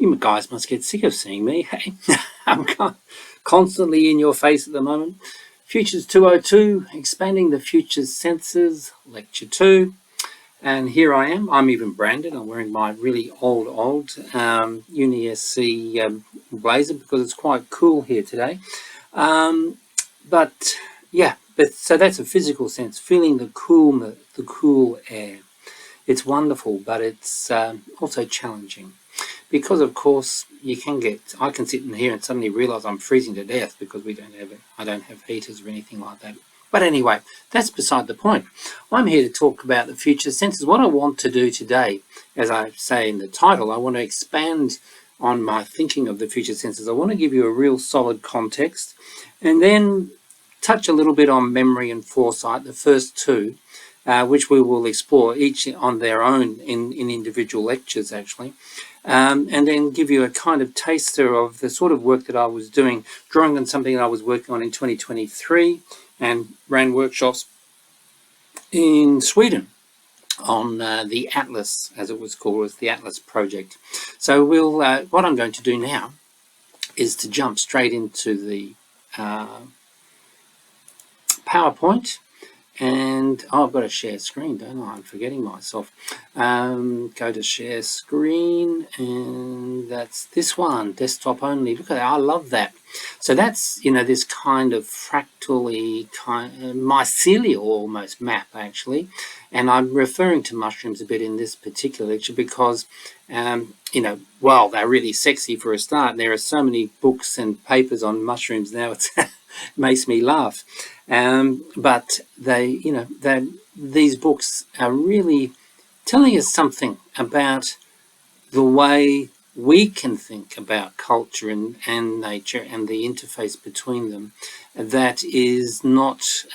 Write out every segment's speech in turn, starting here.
You guys must get sick of seeing me. Hey, I'm constantly in your face at the moment. FUT202, Expanding the Future's Senses, Lecture 2. And here I am. I'm even branded. I'm wearing my really old Uni SC blazer because it's quite cool here today. So that's a physical sense, feeling the cool air. It's wonderful, but it's also challenging. Because of course I can sit in here and suddenly realize I'm freezing to death because I don't have heaters or anything like that. But anyway, that's beside the point. I'm here to talk about the future senses. What I want to do today, as I say in the title, I want to expand on my thinking of the future senses. I want to give you a real solid context and then touch a little bit on memory and foresight, the first two, which we will explore each on their own in individual lectures actually. And then give you a kind of taster of the sort of work that I was doing, drawing on something that I was working on in 2023 and ran workshops in Sweden on the Atlas, as it was called, was the Atlas project. So what I'm going to do now is to jump straight into the PowerPoint. And I've got to share screen, don't I? I'm forgetting myself. Go to share screen, and that's this one, desktop only. Look at that, I love that. So that's, this kind of fractally, mycelial almost map actually. And I'm referring to mushrooms a bit in this particular lecture because, while they're really sexy for a start, there are so many books and papers on mushrooms now, it makes me laugh. But these books are really telling us something about the way we can think about culture and nature and the interface between them that is not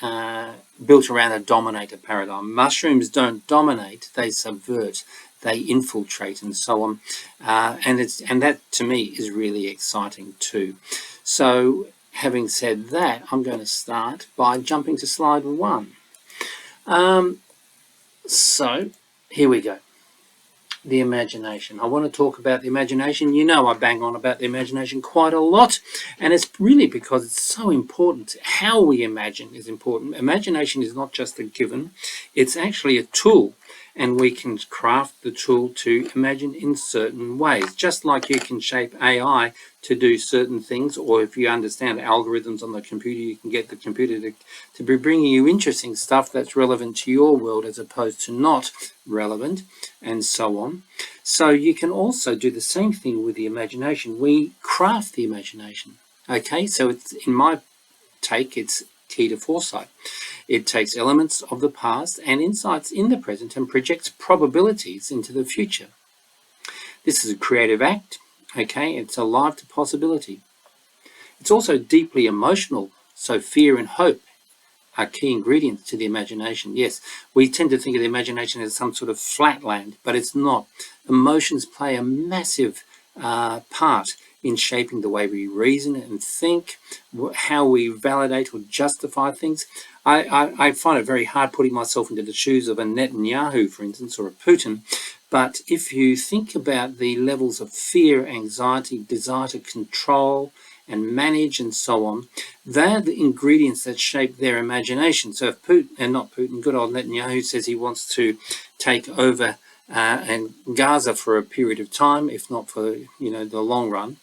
built around a dominator paradigm. Mushrooms don't dominate, they subvert, they infiltrate and so on. And that to me is really exciting too. So having said that, I'm going to start by jumping to slide 1. So here we go. The imagination. I want to talk about the imagination. I bang on about the imagination quite a lot, and it's really because it's so important. How we imagine is important. Imagination is not just a given, it's actually a tool, and we can craft the tool to imagine in certain ways, just like you can shape AI to do certain things, or if you understand algorithms on the computer, you can get the computer to be bringing you interesting stuff that's relevant to your world as opposed to not relevant, and so on. So you can also do the same thing with the imagination. We craft the imagination. Okay, so it's, in my take, it's key to foresight. It takes elements of the past and insights in the present and projects probabilities into the future. This is a creative act. Okay, it's alive to possibility. It's also deeply emotional, so fear and hope are key ingredients to the imagination. Yes, we tend to think of the imagination as some sort of flatland, but it's not. Emotions play a massive part in shaping the way we reason and think, how we validate or justify things. I find it very hard putting myself into the shoes of a Netanyahu, for instance, or a Putin. But if you think about the levels of fear, anxiety, desire to control and manage and so on, they're the ingredients that shape their imagination. So if Putin, good old Netanyahu says he wants to take over and Gaza for a period of time, if not for the long run,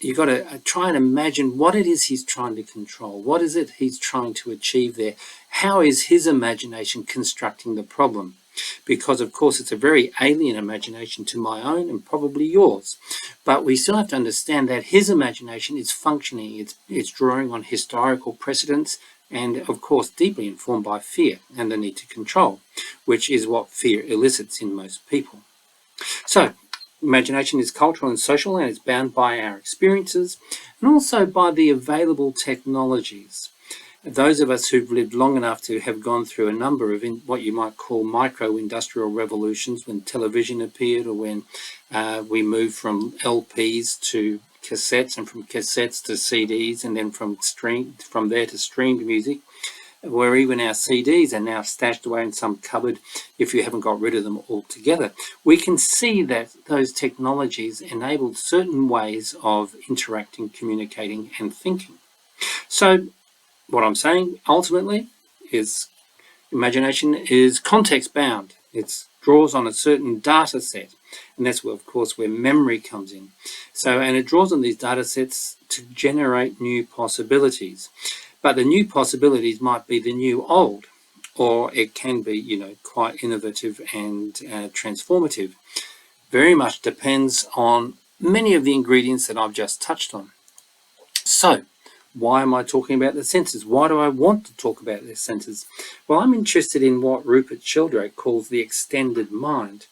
you've got to try and imagine what it is he's trying to control. What is it he's trying to achieve there? How is his imagination constructing the problem? Because of course it's a very alien imagination to my own and probably yours, but we still have to understand that his imagination is functioning, it's drawing on historical precedents, and of course deeply informed by fear and the need to control, which is what fear elicits in most people. So imagination is cultural and social, and it's bound by our experiences and also by the available technologies. Those of us who've lived long enough to have gone through a number of what you might call micro-industrial revolutions, when television appeared, or when we moved from LPs to cassettes, and from cassettes to CDs, and then from there to streamed music, where even our CDs are now stashed away in some cupboard if you haven't got rid of them altogether. We can see that those technologies enabled certain ways of interacting, communicating, and thinking. So what I'm saying ultimately is imagination is context bound. It draws on a certain data set, and that's where, of course, where memory comes in. So, and it draws on these data sets to generate new possibilities. But the new possibilities might be the new old, or it can be, quite innovative and transformative. Very much depends on many of the ingredients that I've just touched on. So, why am I talking about the senses? Why do I want to talk about the senses? Well, I'm interested in what Rupert Sheldrake calls the extended mind,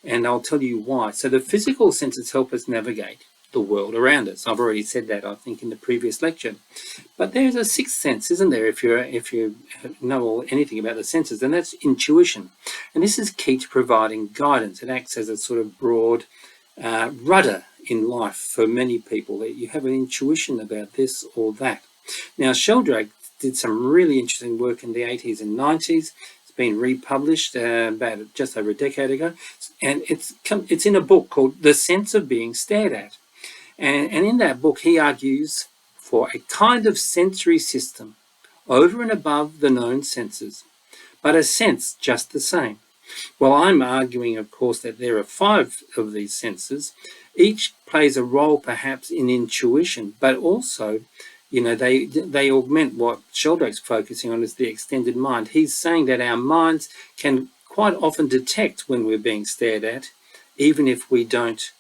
and I'll tell you why. So the physical senses help us navigate the world around us. I've already said that, I think, in the previous lecture. But there's a sixth sense, isn't there, if you know anything about the senses, and that's intuition. And this is key to providing guidance. It acts as a sort of broad rudder in life for many people, that you have an intuition about this or that. Now, Sheldrake did some really interesting work in the 80s and 90s. It's been republished about just over a decade ago, and it's in a book called The Sense of Being Stared At. And in that book, he argues for a kind of sensory system over and above the known senses, but a sense just the same. Well, I'm arguing, of course, that there are 5 of these senses. Each plays a role, perhaps, in intuition, but also, they augment what Sheldrake's focusing on as the extended mind. He's saying that our minds can quite often detect when we're being stared at, even if we don't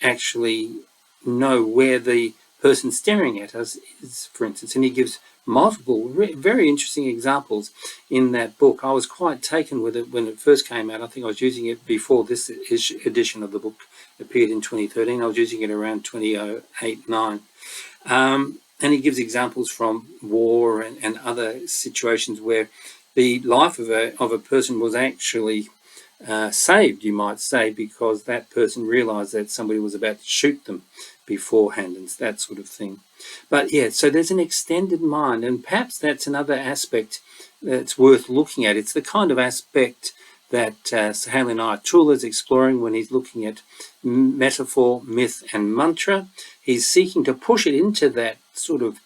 actually know where the person staring at us is, for instance. And he gives multiple very interesting examples in that book. I was quite taken with it when it first came out. I think I was using it before this edition of the book appeared in 2013. I was using it around 2008-9. And he gives examples from war and other situations where the life of a person was actually saved, you might say, because that person realized that somebody was about to shoot them beforehand and that sort of thing. But yeah, so there's an extended mind, and perhaps that's another aspect that's worth looking at. It's the kind of aspect that Sahel Ayatollah is exploring when he's looking at metaphor, myth, and mantra. He's seeking to push it into that sort of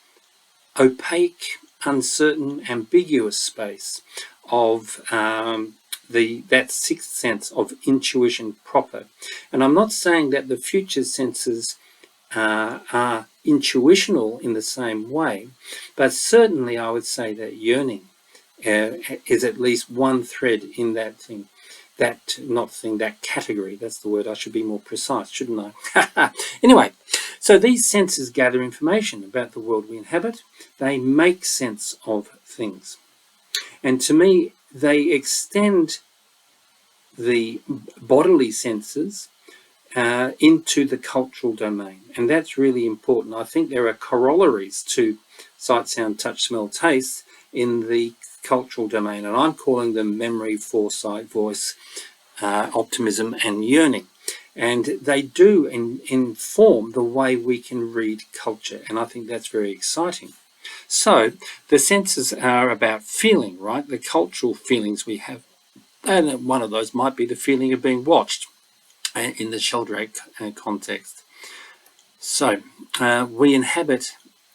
opaque, uncertain, ambiguous space of that sixth sense of intuition proper. And I'm not saying that the future senses are intuitional in the same way, but certainly I would say that yearning is at least one thread in that thing. That category. That's the word. I should be more precise, shouldn't I? Anyway, so these senses gather information about the world we inhabit. They make sense of things. And to me, they extend the bodily senses into the cultural domain. And that's really important. I think there are corollaries to sight, sound, touch, smell, taste in the cultural domain. And I'm calling them memory, foresight, voice, optimism, and yearning. And they do inform the way we can read culture. And I think that's very exciting. So the senses are about feeling, right? The cultural feelings we have. And one of those might be the feeling of being watched in the Sheldrake context. So we inhabit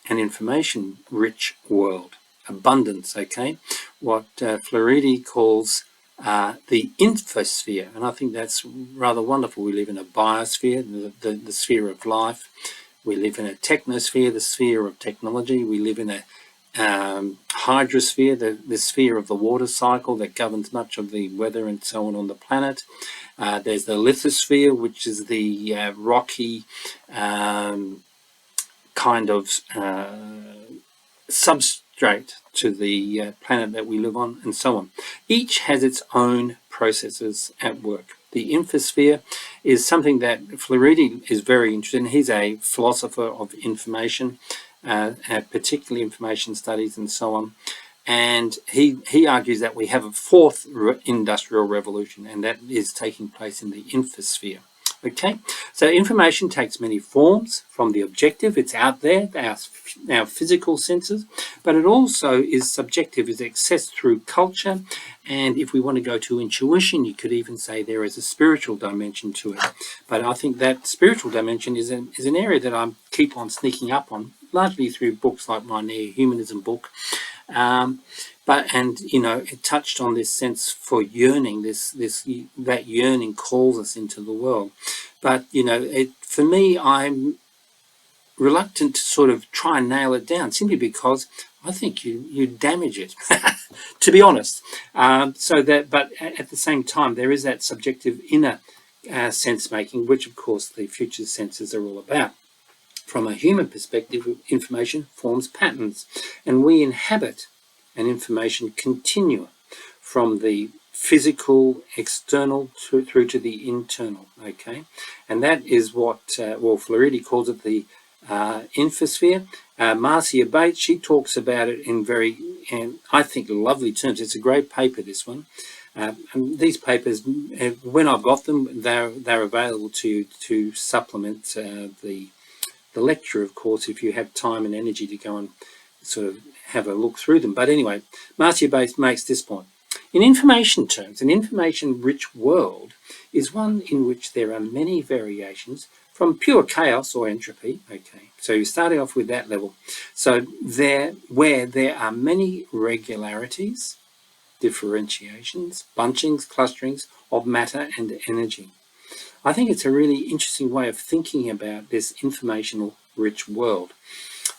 an information-rich world. Abundance, okay? What Floridi calls the infosphere. And I think that's rather wonderful. We live in a biosphere, the sphere of life. We live in a technosphere, the sphere of technology. We live in a hydrosphere, the sphere of the water cycle that governs much of the weather and so on the planet. There's the lithosphere, which is the rocky kind of substrate to the planet that we live on, and so on. Each has its own processes at work. The infosphere is something that Floridi is very interested in. He's a philosopher of information, particularly information studies and so on. And he argues that we have a fourth industrial revolution, and that is taking place in the infosphere. Okay, so information takes many forms from the objective. It's out there, our physical senses, but it also is subjective, is accessed through culture. And if we want to go to intuition, you could even say there is a spiritual dimension to it. But I think that spiritual dimension is an area that I keep on sneaking up on, largely through books like my Neo-Humanism book. It touched on this sense for yearning, that yearning calls us into the world. But, for me, I'm reluctant to sort of try and nail it down, simply because I think you damage it, to be honest. But at the same time, there is that subjective inner sense making, which of course the future senses are all about. From a human perspective, information forms patterns, and we inhabit an information continuum from the physical, external, through to the internal, okay? And that is what, Floridi calls it the infosphere. Marcia Bates, she talks about it in very, I think, lovely terms. It's a great paper, this one. And these papers, when I've got them, they're available to supplement the lecture, of course, if you have time and energy to go and sort of have a look through them. But anyway, Marcia Bates makes this point. In information terms, an information-rich world is one in which there are many variations from pure chaos or entropy. Okay, so you're starting off with that level. So where there are many regularities, differentiations, bunchings, clusterings of matter and energy. I think it's a really interesting way of thinking about this informational rich world.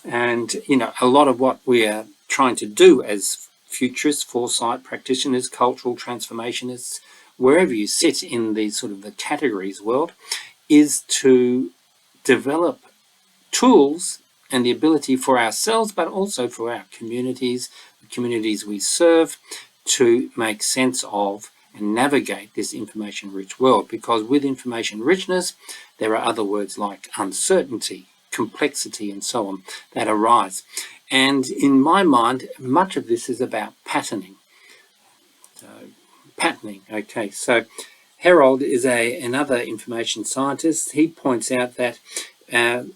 And, a lot of what we are trying to do as futurists, foresight practitioners, cultural transformationists, wherever you sit in the sort of the categories world, is to develop tools and the ability for ourselves, but also for our communities, the communities we serve, to make sense of and navigate this information-rich world. Because with information richness, there are other words like uncertainty, complexity, and so on that arise. And in my mind, much of this is about patterning. Okay, so Harold is another information scientist. He points out that an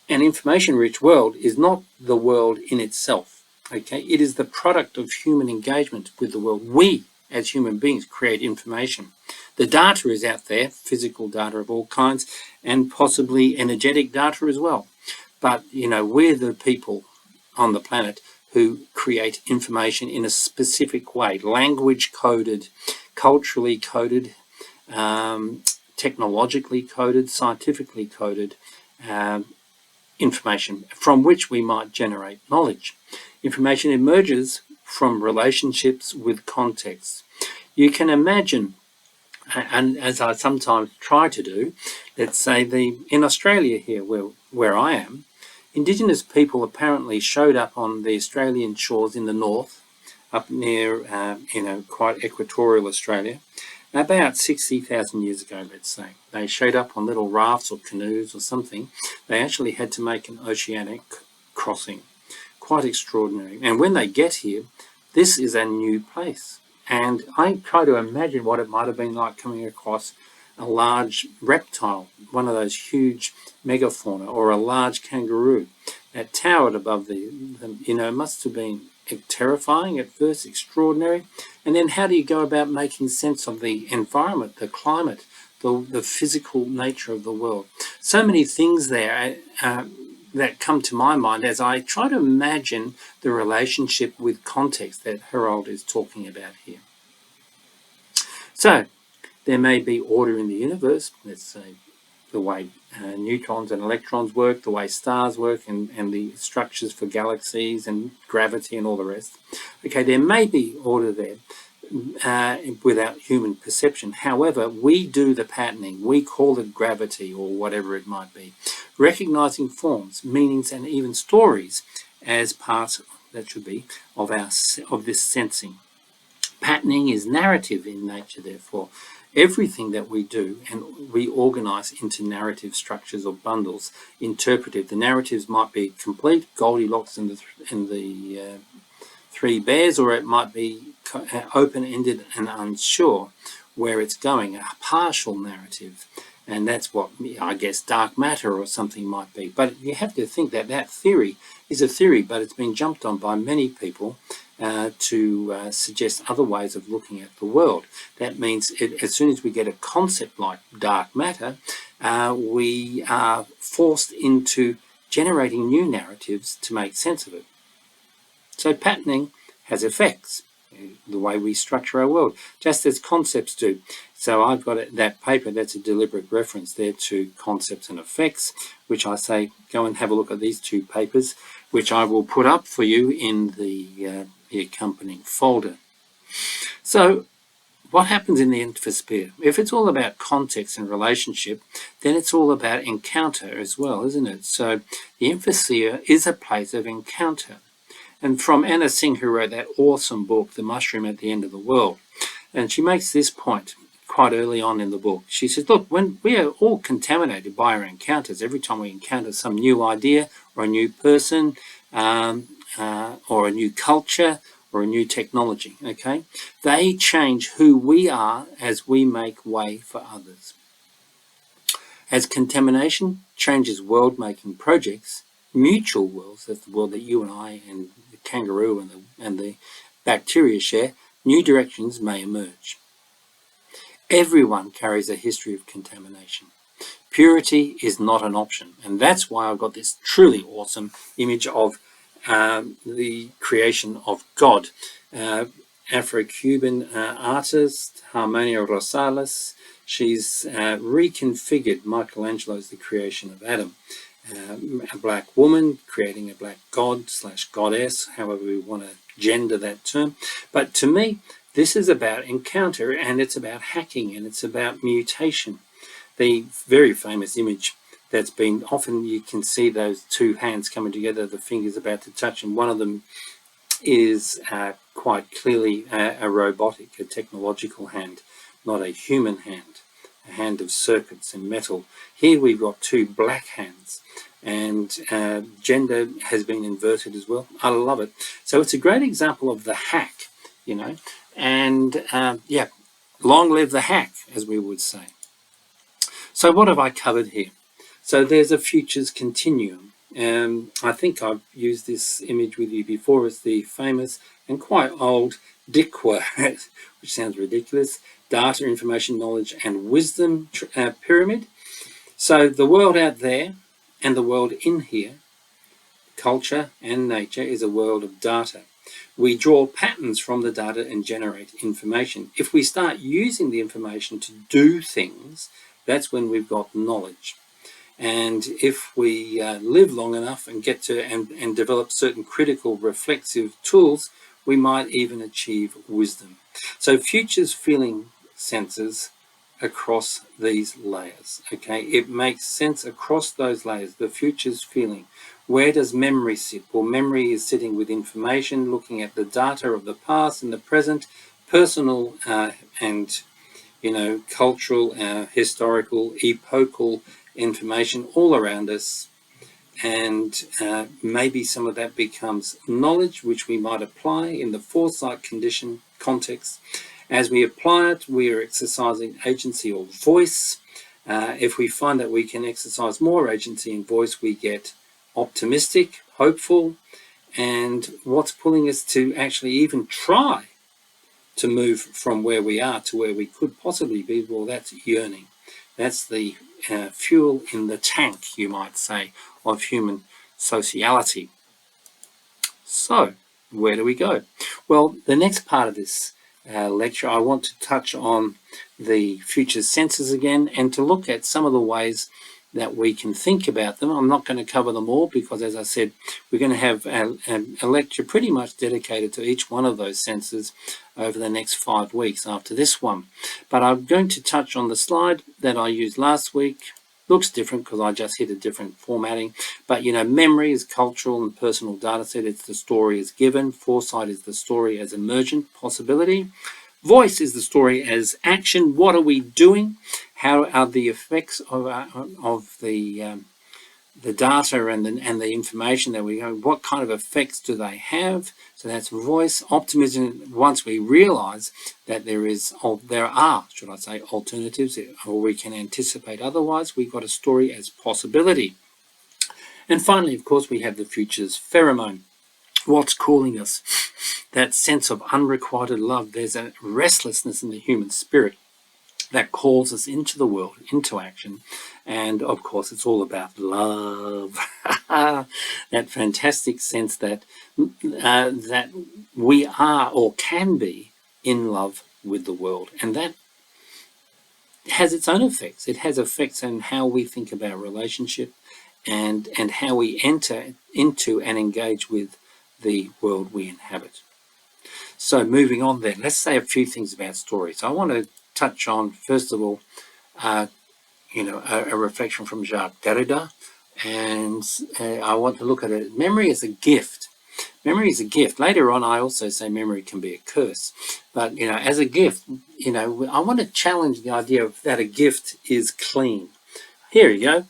information-rich world is not the world in itself. Okay, it is the product of human engagement with the world. We, as human beings, create information. The data is out there, physical data of all kinds, and possibly energetic data as well. But, we're the people on the planet who create information in a specific way, language coded, culturally coded, technologically coded, scientifically coded information from which we might generate knowledge. Information emerges from relationships with context. You can imagine, and as I sometimes try to do, let's say in Australia here, where I am, Indigenous people apparently showed up on the Australian shores in the north, up near, quite equatorial Australia, about 60,000 years ago, let's say. They showed up on little rafts or canoes or something. They actually had to make an oceanic crossing. Quite extraordinary. And when they get here, this is a new place. And I try to imagine what it might have been like coming across a large reptile, one of those huge megafauna, or a large kangaroo that towered above it must have been terrifying at first, extraordinary. And then how do you go about making sense of the environment, the climate, the physical nature of the world? So many things there that come to my mind as I try to imagine the relationship with context that Harold is talking about here. So there may be order in the universe, let's say the way neutrons and electrons work, the way stars work, and the structures for galaxies and gravity and all the rest. Okay, there may be order there without human perception. However, we do the patterning. We call it gravity or whatever it might be. Recognizing forms, meanings, and even stories as part, that should be, of this sensing. Patterning is narrative in nature, therefore. Everything that we do, and we organize into narrative structures or bundles, interpretive. The narratives might be complete, Goldilocks and the Three Bears, or it might be open-ended and unsure. where it's going, a partial narrative. And that's what, I guess, dark matter or something might be. But you have to think that that theory is a theory, but it's been jumped on by many people to suggest other ways of looking at the world. That means as soon as we get a concept like dark matter, we are forced into generating new narratives to make sense of it. So patterning has effects, the way we structure our world, just as concepts do. So I've got that paper, that's a deliberate reference there to concepts and effects, which I say go and have a look at these two papers, which I will put up for you in the accompanying folder. So what happens in the infosphere? If it's all about context and relationship, then it's all about encounter as well, isn't it? So the infosphere is a place of encounter. And from Anna Singh, who wrote that awesome book, The Mushroom at the End of the World, and she makes this point quite early on in the book. She says, look, when we are all contaminated by our encounters, every time we encounter some new idea or a new person or a new culture or a new technology, okay, they change who we are as we make way for others. As contamination changes world-making projects, mutual worlds, that's the world that you and I and the kangaroo and the bacteria share, new directions may emerge. Everyone carries a history of contamination. Purity is not an option, and that's why I've got this truly awesome image of the creation of God. Afro-Cuban artist, Harmonia Rosales, she's reconfigured Michelangelo's The Creation of Adam. A black woman creating a black god / goddess, however we want to gender that term. But to me, this is about encounter, and it's about hacking, and it's about mutation. The very famous image that's been, often you can see those two hands coming together, the fingers about to touch, and one of them is quite clearly a robotic, a technological hand, not a human hand, a hand of circuits and metal. Here we've got two black hands, and gender has been inverted as well. I love it. So it's a great example of the hack, you know, and yeah, long live the hack, as we would say. So what have I covered here? So there's a futures continuum. I think I've used this image with you before. It's the famous and quite old DICWA, which sounds ridiculous, data, information, knowledge, and wisdom pyramid. So the world out there and the world in here, culture and nature, is a world of data. We draw patterns from the data and generate information. If we start using the information to do things, that's when we've got knowledge. And if we live long enough and get to and develop certain critical reflexive tools, we might even achieve wisdom. So futures feeling senses across these layers, okay? It makes sense across those layers, the futures feeling. Where does memory sit? Well, memory is sitting with information, looking at the data of the past and the present, personal and, you know, cultural, historical, epochal information all around us. And maybe some of that becomes knowledge, which we might apply in the foresight condition context. As we apply it, we are exercising agency or voice. If we find that we can exercise more agency and voice, we get optimistic, hopeful, and what's pulling us to actually even try to move from where we are to where we could possibly be, well, that's yearning. That's the fuel in the tank, you might say, of human sociality. So, where do we go? Well, the next part of this lecture, I want to touch on the future senses again and to look at some of the ways that we can think about them. I'm not going to cover them all because, as I said, we're going to have a lecture pretty much dedicated to each one of those senses over the next 5 weeks after this one. But I'm going to touch on the slide that I used last week. Looks different because I just hit a different formatting. But, you know, memory is cultural and personal data set. It's the story as given. Foresight is the story as emergent possibility. Voice is the story as action. What are we doing? How are the effects of the the data and the information that we have, what kind of effects do they have? So that's voice, optimism. Once we realise that there are, should I say, alternatives, or we can anticipate otherwise, we've got a story as possibility. And finally, of course, we have the future's pheromone. What's calling us? That sense of unrequited love. There's a restlessness in the human spirit that calls us into the world, into action. And of course, it's all about love. That fantastic sense that that we are or can be in love with the world. And that has its own effects. It has effects on how we think about relationship and how we enter into and engage with the world we inhabit. So moving on then, let's say a few things about stories. I want to touch on, first of all, a reflection from Jacques Derrida, and I want to look at it. Memory is a gift. Memory is a gift. Later on, I also say memory can be a curse. But, as a gift, I want to challenge the idea of that a gift is clean. Here you go.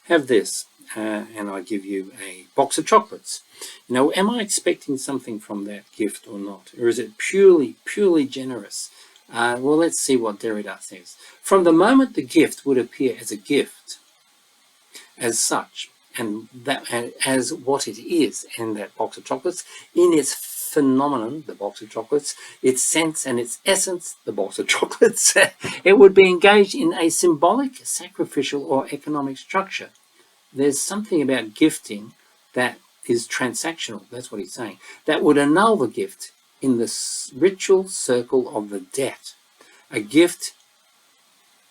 Have this. And I give you a box of chocolates. Am I expecting something from that gift or not? Or is it purely generous? Well, let's see what Derrida says. From the moment the gift would appear as a gift, as such, and that as what it is in that box of chocolates, in its phenomenon, the box of chocolates, its sense and its essence, the box of chocolates, it would be engaged in a symbolic, sacrificial, or economic structure. There's something about gifting that is transactional, that's what he's saying, that would annul the gift in the ritual circle of the debt. A gift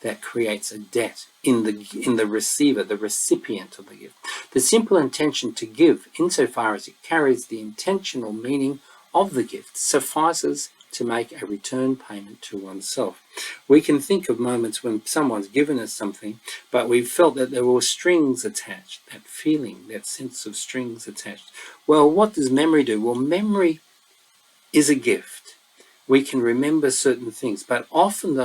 that creates a debt in the receiver, the recipient of the gift. The simple intention to give, insofar as it carries the intentional meaning of the gift, suffices to make a return payment to oneself. We can think of moments when someone's given us something, but we felt that there were strings attached, that feeling, that sense of strings attached. Well, what does memory do? Well, memory is a gift. We can remember certain things, but often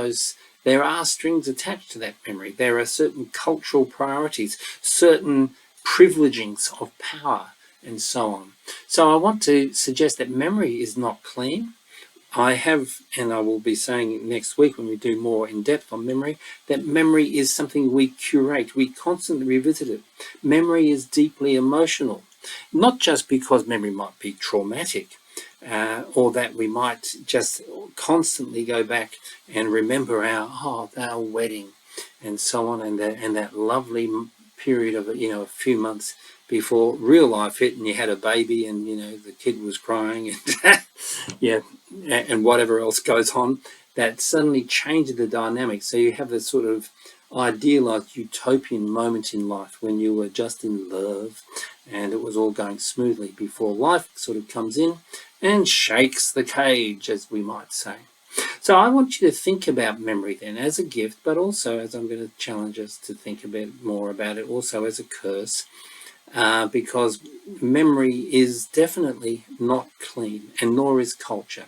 there are strings attached to that memory. There are certain cultural priorities, certain privilegings of power, and so on. So I want to suggest that memory is not clean. I have, and I will be saying next week when we do more in depth on memory, that memory is something we curate. We constantly revisit it. Memory is deeply emotional, not just because memory might be traumatic, or that we might just constantly go back and remember our wedding and so on, and that lovely period of a few months before real life hit and you had a baby and the kid was crying and and whatever else goes on, that suddenly changes the dynamic. So you have this sort of idealized utopian moment in life when you were just in love and it was all going smoothly before life sort of comes in and shakes the cage, as we might say. So I want you to think about memory then as a gift, but also, as I'm going to challenge us to think a bit more about it, also as a curse, because memory is definitely not clean, and nor is culture.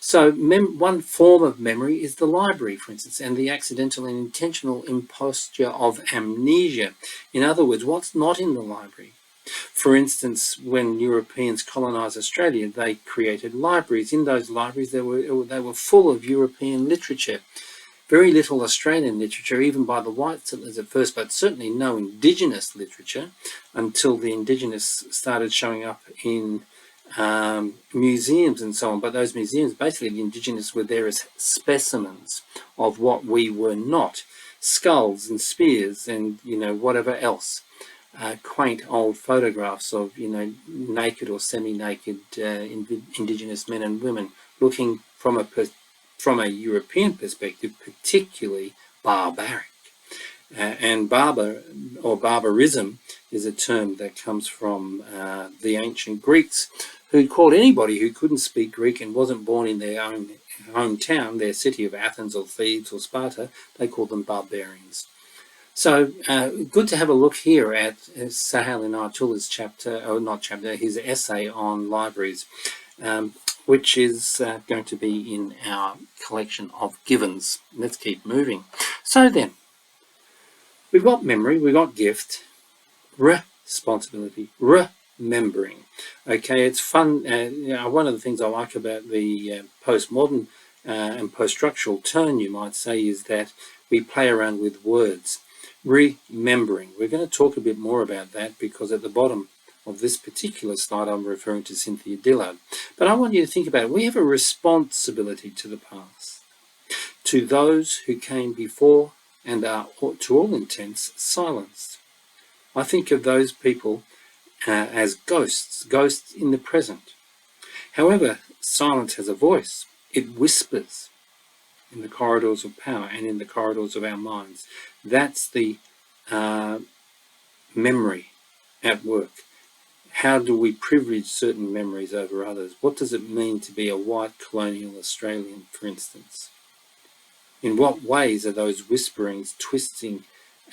So one form of memory is the library, for instance, and the accidental and intentional imposture of amnesia. In other words, what's not in the library? For instance, when Europeans colonised Australia, they created libraries. In those libraries, they were full of European literature. Very little Australian literature, even by the white settlers at first, but certainly no Indigenous literature until the Indigenous started showing up in museums and so on. But those museums, basically the Indigenous were there as specimens of what we were not. Skulls and spears and, whatever else. Quaint old photographs of, naked or semi-naked Indigenous men and women looking from a European perspective, particularly barbaric. And barbar or barbarism is a term that comes from the ancient Greeks, who called anybody who couldn't speak Greek and wasn't born in their own hometown, their city of Athens or Thebes or Sparta, they called them barbarians. So good to have a look here at Sahel Inayatullah's his essay on libraries, which is going to be in our collection of givens. Let's keep moving. So then, we've got memory, we've got gift, responsibility, remembering. Okay, it's fun. One of the things I like about the postmodern and post-structural turn, you might say, is that we play around with words. Remembering. We're going to talk a bit more about that because at the bottom of this particular slide I'm referring to Cynthia Dillard. But I want you to think about it. We have a responsibility to the past, to those who came before and are, to all intents, silenced. I think of those people as ghosts in the present. However, silence has a voice. It whispers in the corridors of power and in the corridors of our minds. That's the memory at work. How do we privilege certain memories over others? What does it mean to be a white colonial Australian, for instance? In what ways are those whisperings twisting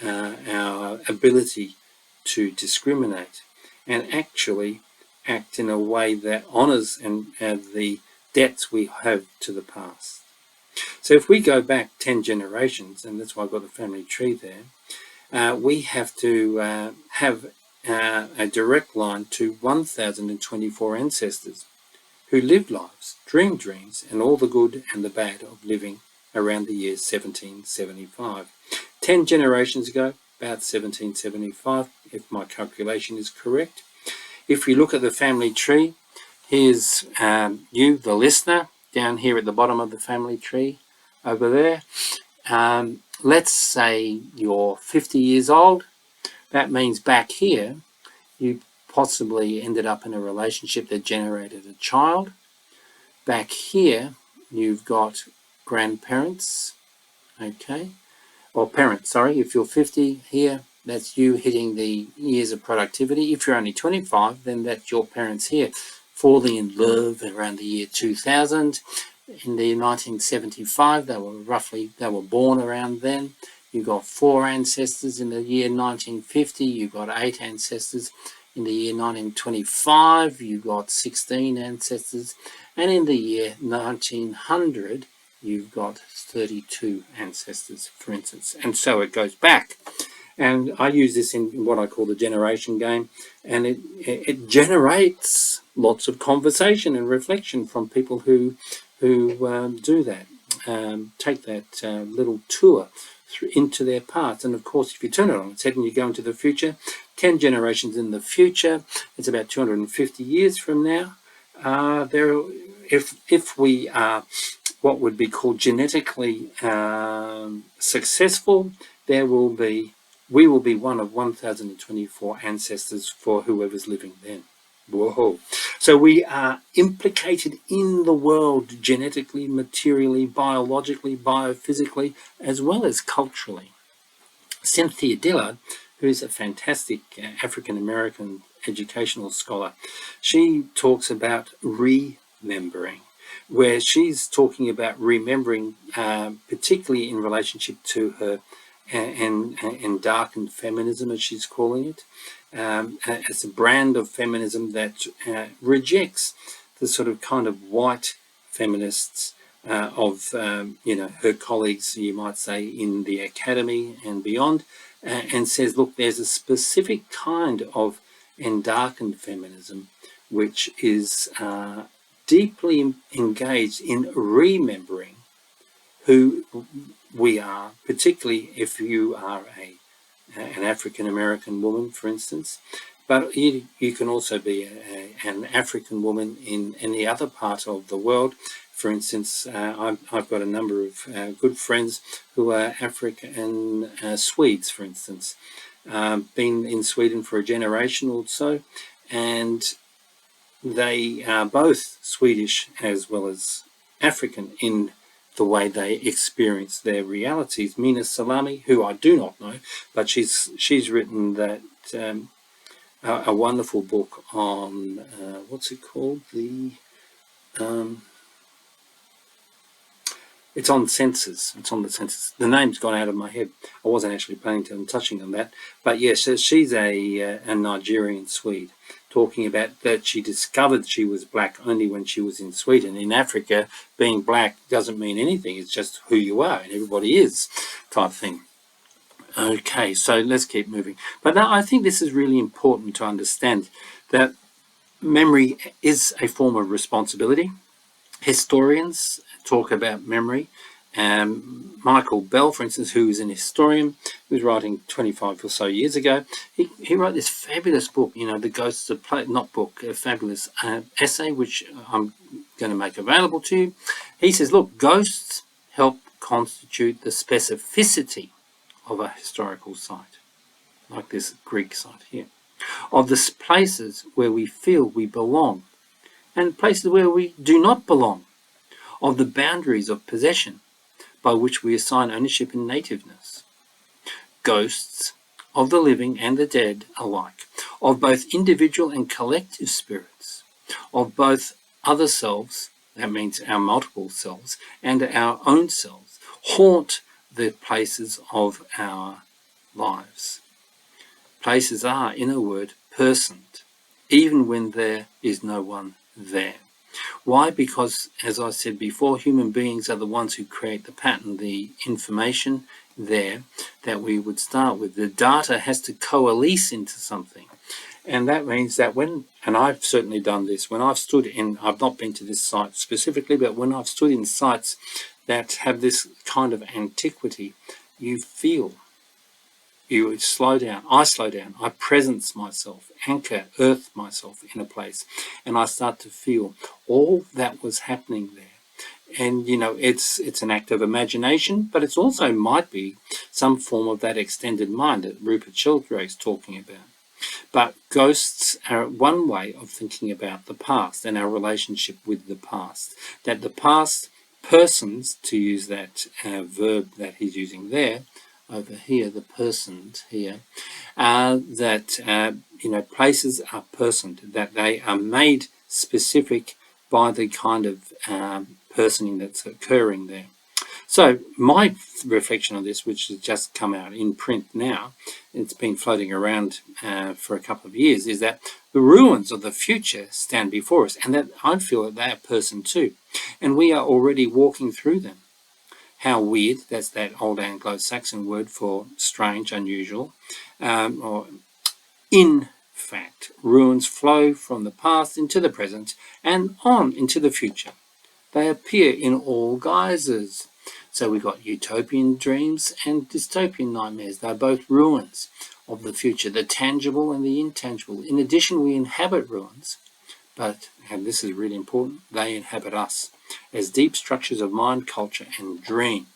our ability to discriminate and actually act in a way that honours and the debts we have to the past? So if we go back 10 generations, and that's why I've got the family tree there, we have to have a direct line to 1,024 ancestors who lived lives, dreamed dreams, and all the good and the bad of living around the year 1775. 10 generations ago, about 1775, if my calculation is correct. If you look at the family tree, here's you, the listener, down here at the bottom of the family tree over there. Let's say you're 50 years old. That means back here, you possibly ended up in a relationship that generated a child. Back here, you've got grandparents, okay, or parents, sorry. If you're 50 here, that's you hitting the years of productivity. If you're only 25, then that's your parents here falling in love around the year 2000. In the 1975, they were born around then. You've got 4 ancestors in the year 1950. You've got 8 ancestors in the year 1925. You've got 16 ancestors. And in the year 1900, you've got 32 ancestors, for instance. And so it goes back. And I use this in what I call the generation game. And it generates lots of conversation and reflection from people who do that, take that little tour into their past. And of course, if you turn it on its head and you go into the future, 10 generations in the future, it's about 250 years from now, if we are what would be called genetically successful, we will be one of 1,024 ancestors for whoever's living then. Whoa. So we are implicated in the world genetically, materially, biologically, biophysically, as well as culturally. Cynthia Dillard, who's a fantastic African-American educational scholar, she talks about remembering, where she's talking about remembering, particularly in relationship to her and darkened feminism, as she's calling it. It's a brand of feminism that rejects the sort of kind of white feminists of her colleagues, you might say, in the academy and beyond, and says, look, there's a specific kind of endarkened feminism which is deeply engaged in remembering who we are, particularly if you are an African-American woman, for instance, but you can also be an African woman in any other part of the world. For instance, I've got a number of good friends who are African Swedes, for instance, been in Sweden for a generation or so, and they are both Swedish as well as African in the way they experience their realities. Mina Salami, who I do not know, but she's written that a wonderful book on what's it called? It's on census. It's on the census. The name's gone out of my head. I wasn't actually planning on touching on that, but yes, she's a Nigerian Swede, talking about that she discovered she was black only when she was in Sweden. In Africa, being black doesn't mean anything. It's just who you are, and everybody is, type thing. Okay, so let's keep moving. But now I think this is really important to understand, that memory is a form of responsibility. Historians talk about memory. Michael Bell, for instance, who is an historian, who was writing 25 or so years ago, he wrote this fabulous book, The Ghosts of Play, not book, a fabulous essay, which I'm going to make available to you. He says, look, ghosts help constitute the specificity of a historical site, like this Greek site here, of the places where we feel we belong and places where we do not belong, of the boundaries of possession by which we assign ownership and nativeness. Ghosts of the living and the dead alike, of both individual and collective spirits, of both other selves, that means our multiple selves, and our own selves, haunt the places of our lives. Places are, in a word, personed, even when there is no one there. Why? Because, as I said before, human beings are the ones who create the pattern, the information there that we would start with. The data has to coalesce into something. And that means that and I've certainly done this, when I've stood in, I've not been to this site specifically, but when I've stood in sites that have this kind of antiquity, you feel. You slow down, I presence myself, anchor, earth myself in a place, and I start to feel all that was happening there. And, it's an act of imagination, but it's also might be some form of that extended mind that Rupert Sheldrake's talking about. But ghosts are one way of thinking about the past and our relationship with the past, that the past persons, to use that verb that he's using there, over here, the persons here, places are personed, that they are made specific by the kind of personing that's occurring there. So my reflection on this, which has just come out in print now, it's been floating around for a couple of years, is that the ruins of the future stand before us, and that I feel that they are personed too, and we are already walking through them. How weird, that's that old Anglo-Saxon word for strange, unusual. Or in fact, ruins flow from the past into the present and on into the future. They appear in all guises. So we've got utopian dreams and dystopian nightmares. They're both ruins of the future, the tangible and the intangible. In addition, we inhabit ruins, but, and this is really important, they inhabit us as deep structures of mind, culture, and dream.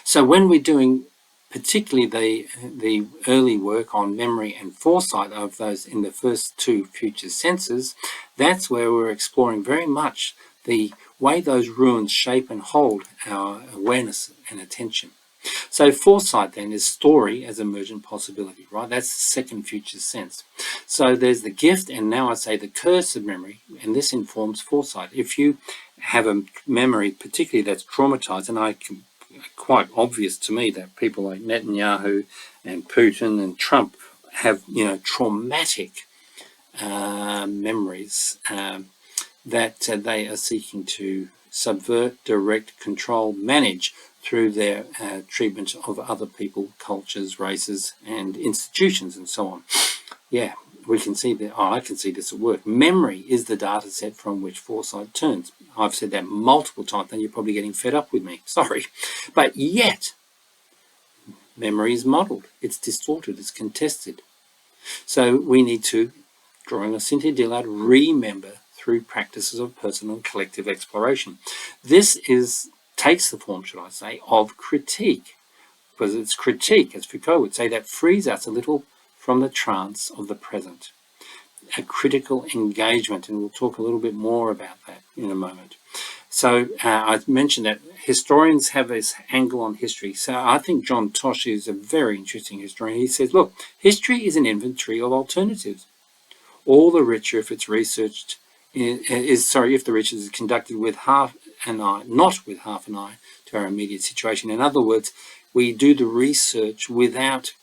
So when we're doing particularly the early work on memory and foresight of those in the first two future senses, that's where we're exploring very much the way those ruins shape and hold our awareness and attention. So foresight then is story as emergent possibility, right? That's the second future sense. So there's the gift, and now I say the curse of memory, and this informs foresight. If you have a memory particularly that's traumatized, and quite obvious to me that people like Netanyahu and Putin and Trump have, traumatic memories that they are seeking to subvert, direct, control, manage through their treatment of other people, cultures, races, and institutions, and so on. Yeah, we can see that. I can see this at work. Memory is the data set from which foresight turns. I've said that multiple times, and you're probably getting fed up with me. Sorry. But yet, memory is modeled. It's distorted. It's contested. So we need to, drawing on Cynthia Dillard, remember through practices of personal and collective exploration. This takes the form, should I say, of critique, because it's critique, as Foucault would say, that frees us a little from the trance of the present. A critical engagement, and we'll talk a little bit more about that in a moment. So I mentioned that historians have this angle on history. So I think John Tosh is a very interesting historian. He says, look, history is an inventory of alternatives. All the richer if it's researched if the research is conducted with half an eye, not with half an eye to our immediate situation. In other words, we do the research without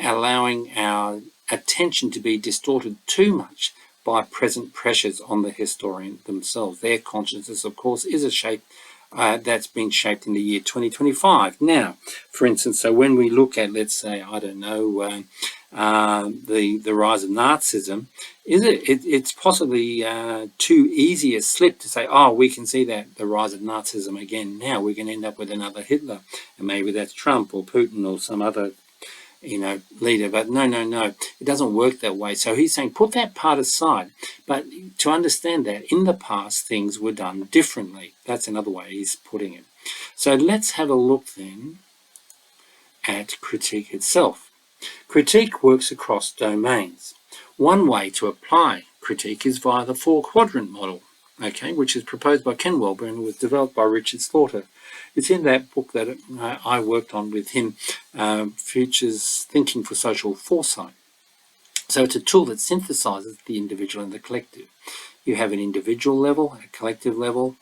allowing our attention to be distorted too much by present pressures on the historian themselves. Their consciousness, of course, is a shape that's been shaped in the year 2025. Now, for instance, so when we look at, let's say, I don't know, the rise of Nazism, it's possibly too easy a slip to say, oh, we can see that the rise of Nazism again now. We're going to end up with another Hitler, and maybe that's Trump or Putin or some other leader. But no, it doesn't work that way. So he's saying put that part aside, but to understand that in the past things were done differently. That's another way he's putting it. So let's have a look then at critique itself. Critique works across domains. One way to apply critique is via the 4-quadrant model, which is proposed by Ken Wilber and was developed by Richard Slaughter. It's in that book that I worked on with him, Futures Thinking for Social Foresight. So it's a tool that synthesizes the individual and the collective. You have an individual level, a collective level.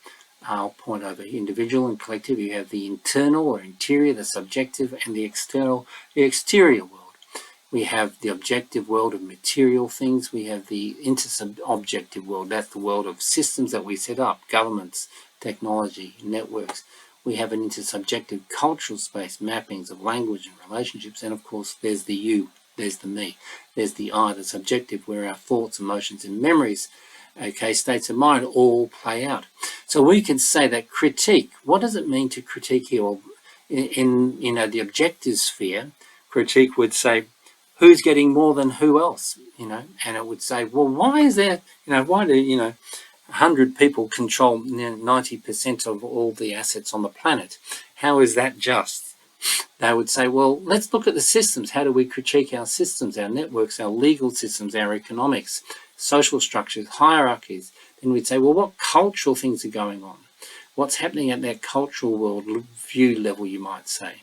I'll point over individual and collective. You have the internal or interior, the subjective, and the external, the exterior world. We have the objective world of material things. We have the intersubjective world. That's the world of systems that we set up, governments, technology, networks. We have an intersubjective cultural space, mappings of language and relationships. And of course, there's the you, there's the me, there's the I, the subjective, where our thoughts, emotions, and memories, states of mind all play out. So we can say that critique, what does it mean to critique here? Well, in the objective sphere, critique would say, who's getting more than who else, and it would say, well, why is there, why do, 100 people control 90% of all the assets on the planet? How is that just? They would say, well, let's look at the systems. How do we critique our systems, our networks, our legal systems, our economics, social structures, hierarchies? Then we'd say, well, what cultural things are going on? What's happening at that cultural world view level, you might say?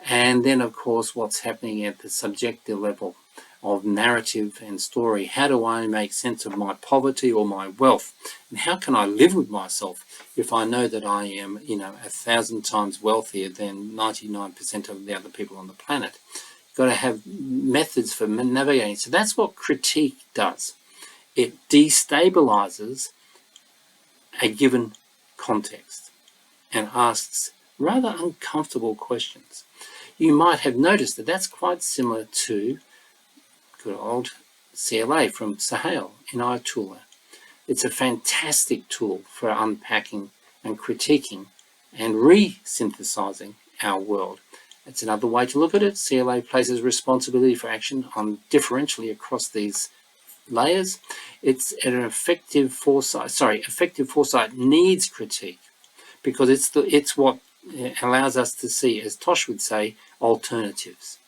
And then, of course, what's happening at the subjective level of narrative and story. How do I make sense of my poverty or my wealth? And how can I live with myself if I know that I am, 1,000 times wealthier than 99% of the other people on the planet? You've got to have methods for navigating. So that's what critique does. It destabilizes a given context and asks rather uncomfortable questions. You might have noticed that that's quite similar to good old CLA from Sahel in iTooler. It's a fantastic tool for unpacking and critiquing and re-synthesizing our world. It's another way to look at it. CLA places responsibility for action on differentially across these layers. It's an effective foresight. Effective foresight needs critique because it's what allows us to see, as Tosh would say, alternatives.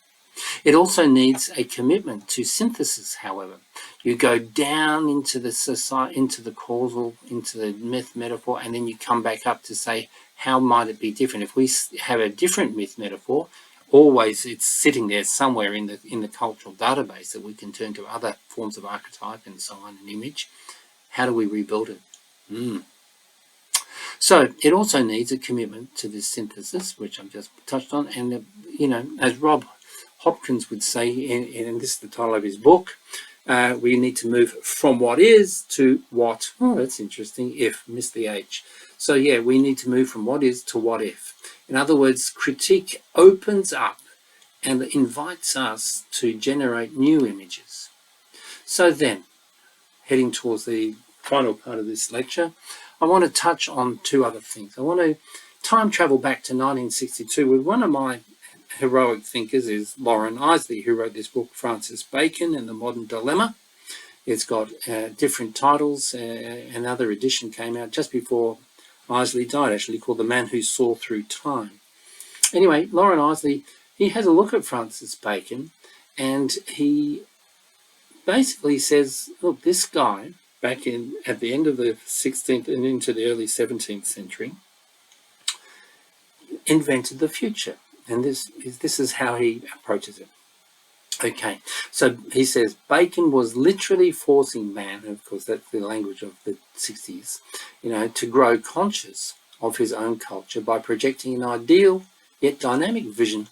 It also needs a commitment to synthesis, however. You go down into the society, into the causal, into the myth metaphor, and then you come back up to say, how might it be different? If we have a different myth metaphor, always it's sitting there somewhere in the cultural database that we can turn to other forms of archetype and sign and image. How do we rebuild it? So it also needs a commitment to this synthesis, which I've just touched on, and as Rob Hopkins would say, and this is the title of his book, we need to move from what is to what. Oh, that's interesting. If, miss the H. So yeah, we need to move from what is to what if. In other words, critique opens up and invites us to generate new images. So then, heading towards the final part of this lecture, I want to touch on two other things. I want to time travel back to 1962 with one of my heroic thinkers is Loren Eiseley, who wrote this book, Francis Bacon and the Modern Dilemma. It's got different titles. Another edition came out just before Eiseley died, actually, called The Man Who Saw Through Time. Anyway, Loren Eiseley, he has a look at Francis Bacon, and he basically says, look, this guy, back at the end of the 16th and into the early 17th century, invented the future. And this is how he approaches it. Okay, so he says, Bacon was literally forcing man, and of course that's the language of the 60s, to grow conscious of his own culture by projecting an ideal yet dynamic vision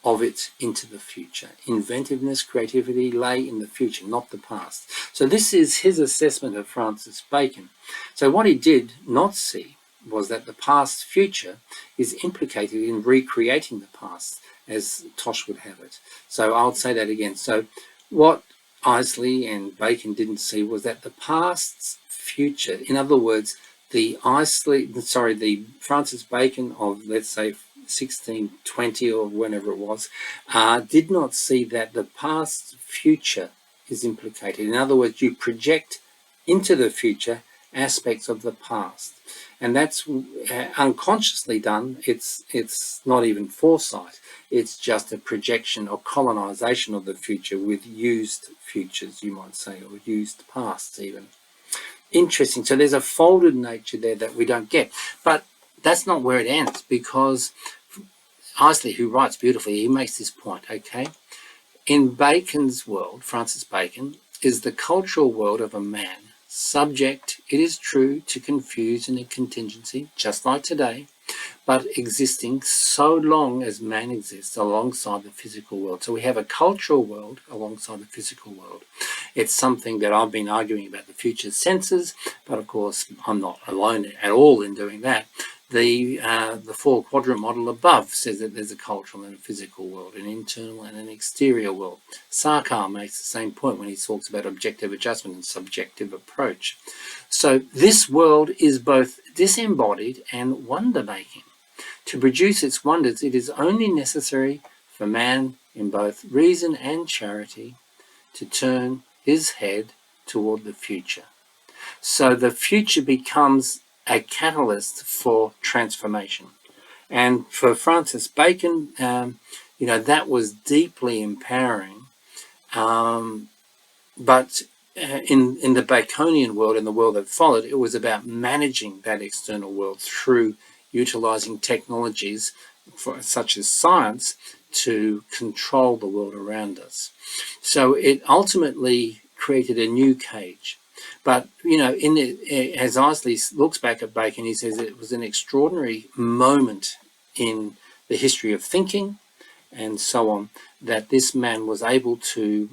of it into the future. Inventiveness, creativity lay in the future, not the past. So this is his assessment of Francis Bacon. So what he did not see was that the past future is implicated in recreating the past, as Tosh would have it. So I'll say that again. So what Isley and Bacon didn't see was that the past's future, in other words, the Francis Bacon of, let's say, 1620 or whenever it was, did not see that the past future is implicated. In other words, you project into the future aspects of the past, and that's unconsciously done. It's not even foresight. It's just a projection or colonization of the future with used futures, you might say, or used pasts even. Interesting. So there's a folded nature there that we don't get, but that's not where it ends, because Isley, who writes beautifully, he makes this point, okay? In Bacon's world, Francis Bacon, is the cultural world of a man, subject, it is true, to confusion and contingency, just like today, but existing so long as man exists alongside the physical world. So we have a cultural world alongside the physical world. It's something that I've been arguing about the future senses, but of course I'm not alone at all in doing that. The four quadrant model above says that there's a cultural and a physical world, an internal and an exterior world. Sarkar makes the same point when he talks about objective adjustment and subjective approach. So this world is both disembodied and wonder-making. To produce its wonders, it is only necessary for man, in both reason and charity, to turn his head toward the future. So the future becomes a catalyst for transformation. And for Francis Bacon, that was deeply empowering. But in the Baconian world, in the world that followed, it was about managing that external world through utilizing technologies such as science to control the world around us. So it ultimately created a new cage. But, as Isley looks back at Bacon, he says it was an extraordinary moment in the history of thinking and so on, that this man was able to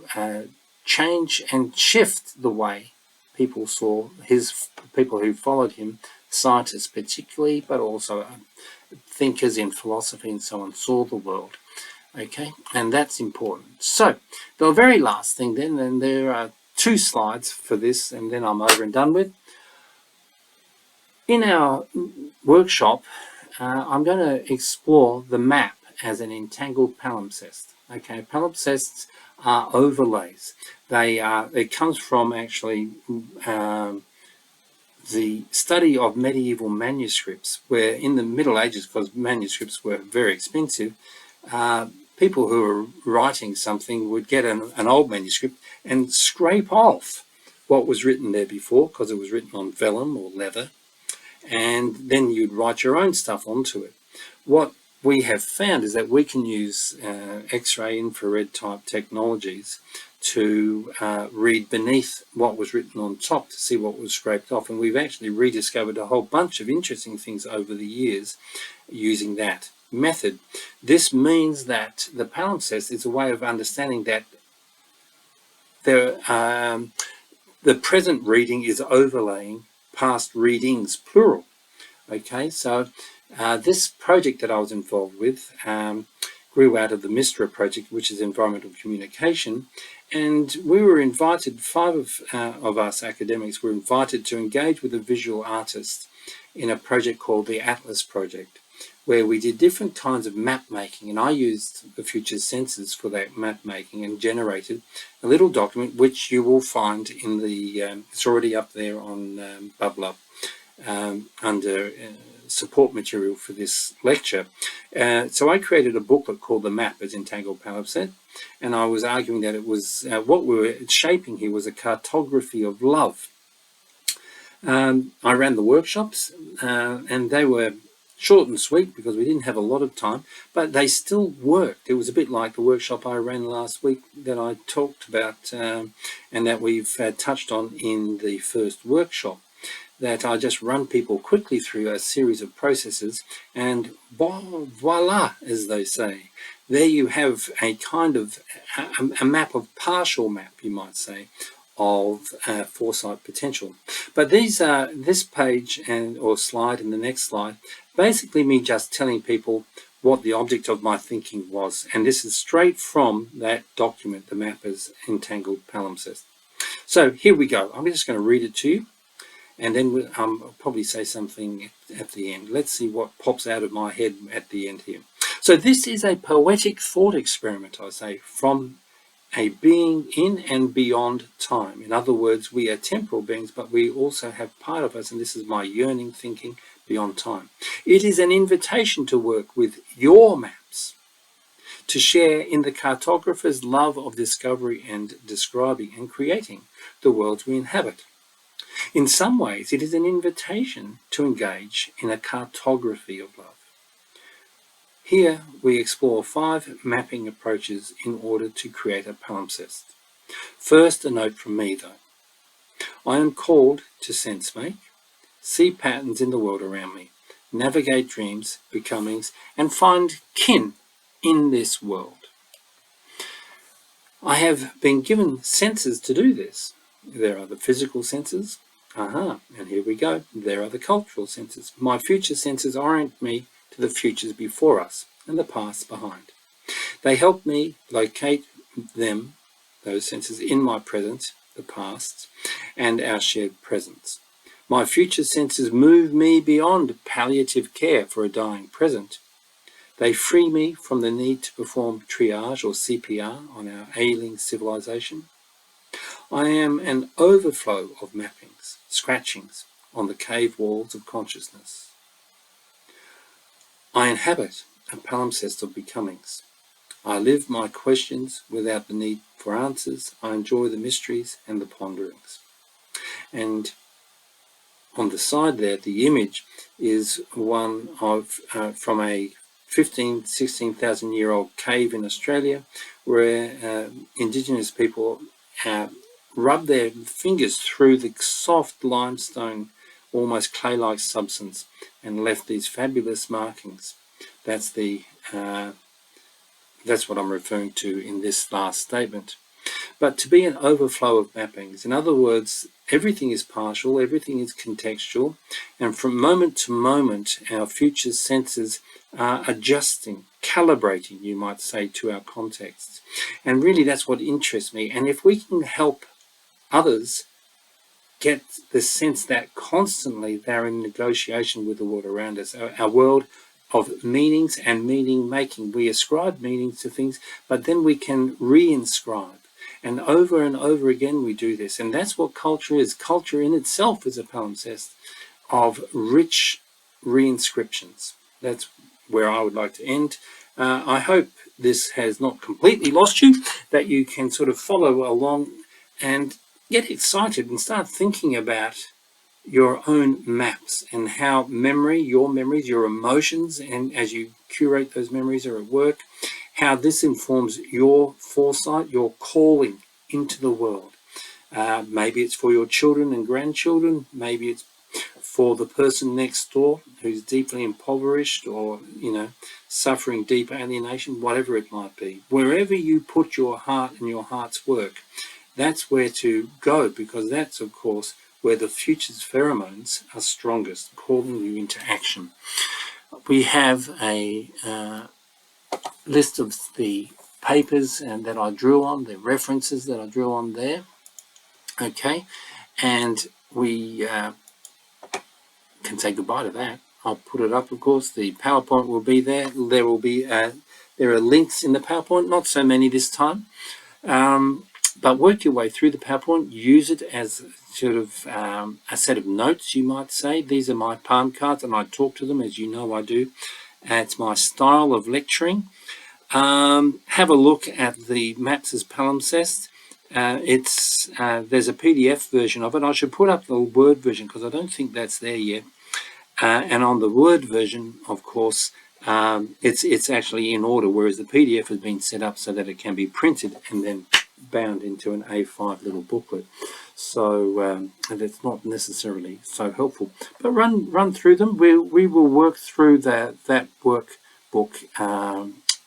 change and shift the way people saw people who followed him, scientists particularly, but also thinkers in philosophy and so on, saw the world. Okay, and that's important. So the very last thing then, and there are 2 slides for this, and then I'm over and done with. In our workshop, I'm going to explore the map as an entangled palimpsest. Okay, palimpsests are overlays. It comes from actually the study of medieval manuscripts, where in the Middle Ages, because manuscripts were very expensive, people who were writing something would get an old manuscript and scrape off what was written there before, because it was written on vellum or leather, and then you'd write your own stuff onto it. What we have found is that we can use X-ray infrared type technologies to read beneath what was written on top to see what was scraped off, and we've actually rediscovered a whole bunch of interesting things over the years using that method. This means that the palimpsest is a way of understanding that the present reading is overlaying past readings, plural. Okay, so this project that I was involved with grew out of the MISTRA project, which is environmental communication, and we were invited, 5 of us academics were invited to engage with a visual artist in a project called the Atlas Project, where we did different kinds of map making, and I used the future senses for that map making and generated a little document which you will find in the, it's already up there on BubbleUp under support material for this lecture. So I created a booklet called The Map as Entangled Palimpsest, and I was arguing that it was, what we were shaping here was a cartography of love. I ran the workshops and they were short and sweet because we didn't have a lot of time, but they still worked. It was a bit like the workshop I ran last week that I talked about and that we've touched on in the first workshop, that I just run people quickly through a series of processes, and voila, as they say. There you have a kind of a map of partial map, you might say, of foresight potential. But these are this page or slide and the next slide, basically me just telling people what the object of my thinking was. And this is straight from that document, the Mapper's Entangled Palimpsest. So here we go. I'm just going to read it to you, and then I'll probably say something at the end. Let's see what pops out of my head at the end here. So this is a poetic thought experiment, I say, from a being in and beyond time. In other words, we are temporal beings, but we also have part of us, and this is my yearning thinking, beyond time. It is an invitation to work with your maps, to share in the cartographer's love of discovery and describing and creating the worlds we inhabit. In some ways, it is an invitation to engage in a cartography of love. Here we explore 5 mapping approaches in order to create a palimpsest. First, a note from me though. I am called to sense make, see patterns in the world around me, navigate dreams, becomings, and find kin in this world. I have been given senses to do this. There are the physical senses. And here we go. There are the cultural senses. My future senses orient me to the futures before us and the past behind. They help me locate them, those senses, in my present, the past, and our shared presence. My future senses move me beyond palliative care for a dying present. They free me from the need to perform triage or CPR on our ailing civilization. I am an overflow of mappings, scratchings on the cave walls of consciousness. I inhabit a palimpsest of becomings. I live my questions without the need for answers. I enjoy the mysteries and the ponderings. And on the side there, the image is one of from a 16,000 year old cave in Australia, where indigenous people rub their fingers through the soft limestone, almost clay-like substance, and left these fabulous markings. That's what I'm referring to in this last statement. But to be an overflow of mappings, in other words, everything is partial, everything is contextual, and from moment to moment, our future senses are adjusting, calibrating, you might say, to our contexts. And really, that's what interests me. And if we can help others get the sense that constantly they're in negotiation with the world around us, our world of meanings and meaning making. We ascribe meanings to things, but then we can reinscribe. And over again we do this. And that's what culture is. Culture in itself is a palimpsest of rich reinscriptions. That's where I would like to end. I hope this has not completely lost you, that you can sort of follow along and get excited and start thinking about your own maps and how memory, your memories, your emotions, and as you curate those memories are at work, how this informs your foresight, your calling into the world. Maybe it's for your children and grandchildren. Maybe it's for the person next door who's deeply impoverished or, suffering deep alienation, whatever it might be. Wherever you put your heart and your heart's work, that's where to go, because that's, of course, where the future's pheromones are strongest, calling you into action. We have a list of the papers that I drew on, the references that I drew on there. Okay, and we can say goodbye to that. I'll put it up, of course. The PowerPoint will be there. There will be there are links in the PowerPoint, not so many this time. But work your way through the PowerPoint. Use it as sort of a set of notes, you might say. These are my palm cards, and I talk to them, as you know I do. It's my style of lecturing. Have a look at the Mapper's Palimpsest. There's a PDF version of it. I should put up the Word version because I don't think that's there yet. And on the Word version, of course, it's actually in order, whereas the PDF has been set up so that it can be printed and then bound into an A5 little booklet. So and it's not necessarily so helpful. But run through them. We will work through that workbook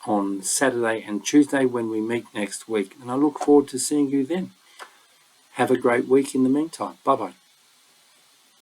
on Saturday and Tuesday when we meet next week. And I look forward to seeing you then. Have a great week in the meantime. Bye-bye.